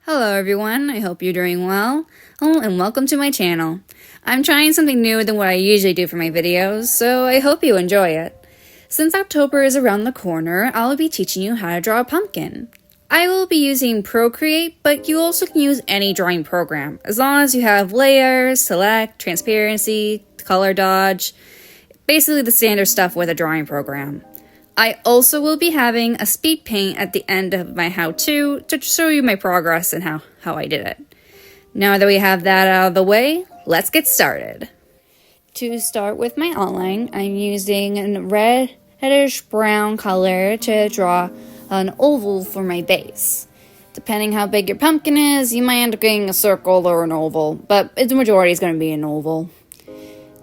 Hello everyone, I hope you're doing well. Oh, and welcome to my channel. I'm trying something new than what I usually do for my videos, so I hope you enjoy it. Since October is around the corner, I'll be teaching you how to draw a pumpkin. I will be using Procreate, but you also can use any drawing program, as long as you have layers, select, transparency, color dodge, basically the standard stuff with a drawing program. I also will be having a Speedpaint at the end of my how-to to show you my progress and how I did it. Now that we have that out of the way, let's get started. To start with my outline, I'm using a reddish brown color to draw an oval for my base. Depending how big your pumpkin is, you might end up getting a circle or an oval, but the majority is going to be an oval.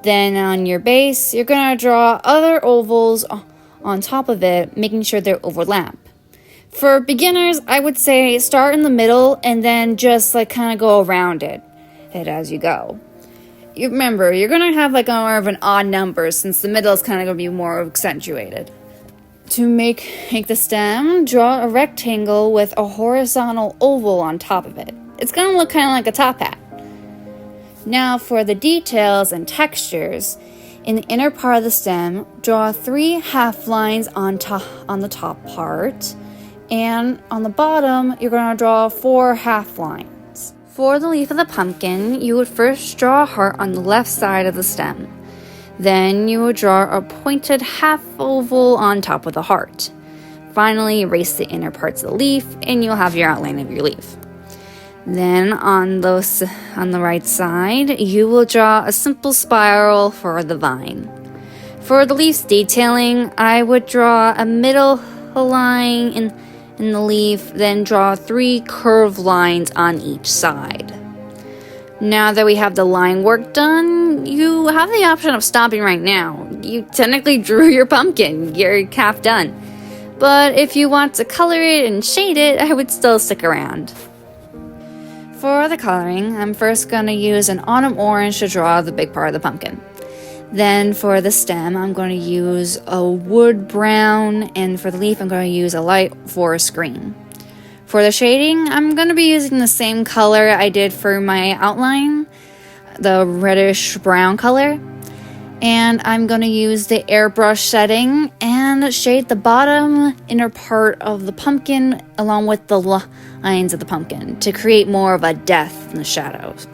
Then on your base, you're going to draw other ovals on top of it, making sure they overlap. For beginners, I would say start in the middle and then just kind of go around it as you go. You remember, you're going to have more of an odd number since the middle is kind of going to be more accentuated. To make the stem, draw a rectangle with a horizontal oval on top of it. It's going to look kind of like a top hat. Now for the details and textures, in the inner part of the stem, draw 3 half lines on the top part, and on the bottom, you're going to draw 4 half lines. For the leaf of the pumpkin, you would first draw a heart on the left side of the stem. Then you would draw a pointed half oval on top of the heart. Finally, erase the inner parts of the leaf, and you'll have your outline of your leaf. Then on the right side, you will draw a simple spiral for the vine. For the leaf's detailing, I would draw a middle line in the leaf, then draw 3 curved lines on each side. Now that we have the line work done, you have the option of stopping right now. You technically drew your pumpkin, you're half done. But if you want to color it and shade it, I would still stick around. For the coloring, I'm first going to use an autumn orange to draw the big part of the pumpkin. Then for the stem, I'm going to use a wood brown, and for the leaf, I'm going to use a light forest green. For the shading, I'm going to be using the same color I did for my outline, the reddish brown color. And I'm going to use the airbrush setting and shade the bottom inner part of the pumpkin along with the lines of the pumpkin to create more of a depth in the shadows.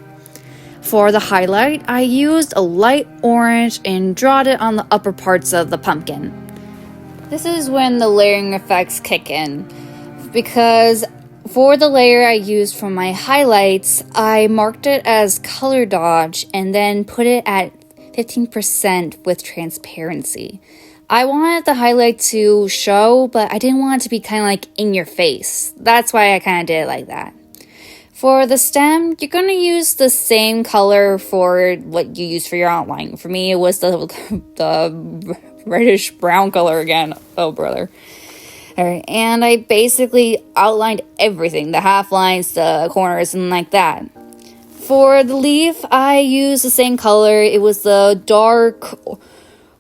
For the highlight, I used a light orange and drawed it on the upper parts of the pumpkin. This is when the layering effects kick in, because for the layer I used for my highlights, I marked it as color dodge and then put it at 15% with transparency. I wanted the highlight to show, but I didn't want it to be kind of in your face. That's why I kind of did it like that. For the stem, you're going to use the same color for what you use for your outline. For me, it was the reddish brown color again. Oh, brother. Alright, and I basically outlined everything. The half lines, the corners, and like that. For the leaf, I used the same color. It was the dark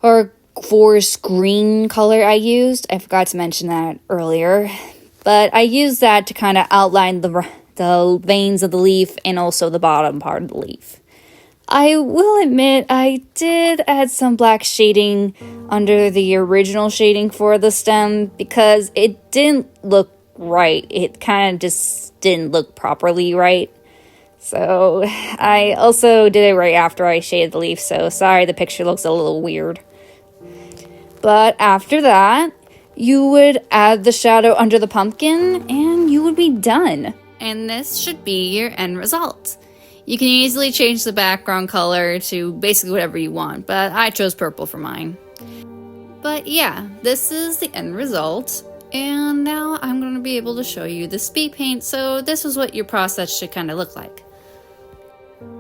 or forest green color I used. I forgot to mention that earlier. But I used that to kind of outline the veins of the leaf and also the bottom part of the leaf. I will admit I did add some black shading under the original shading for the stem because it didn't look right. It kind of just didn't look properly right. So I also did it right after I shaded the leaf, so sorry the picture looks a little weird. But after that, you would add the shadow under the pumpkin and you would be done. And this should be your end result. You can easily change the background color to basically whatever you want, but I chose purple for mine. But yeah, this is the end result. And now I'm going to be able to show you the speed paint, so this is what your process should kind of look like.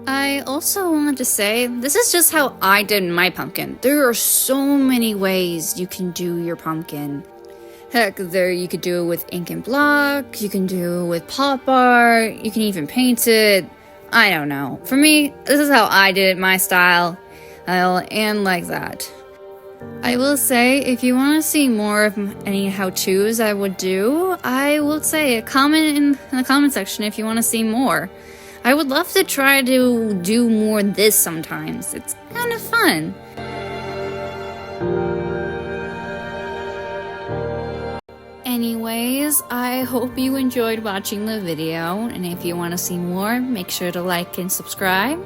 I also wanted to say, this is just how I did my pumpkin. There are so many ways you can do your pumpkin. Heck, you could do it with ink and block, you can do it with pop art, you can even paint it. I don't know. For me, this is how I did it, my style, and like that. I will say, if you want to see more of any how-tos I would do, I will say comment in the comment section if you want to see more. I would love to try to do more of this sometimes. It's kind of fun. Anyways, I hope you enjoyed watching the video, and if you want to see more, make sure to like and subscribe.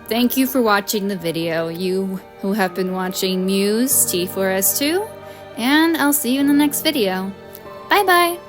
Thank you for watching the video, you who have been watching Muse T4S2, and I'll see you in the next video. Bye bye!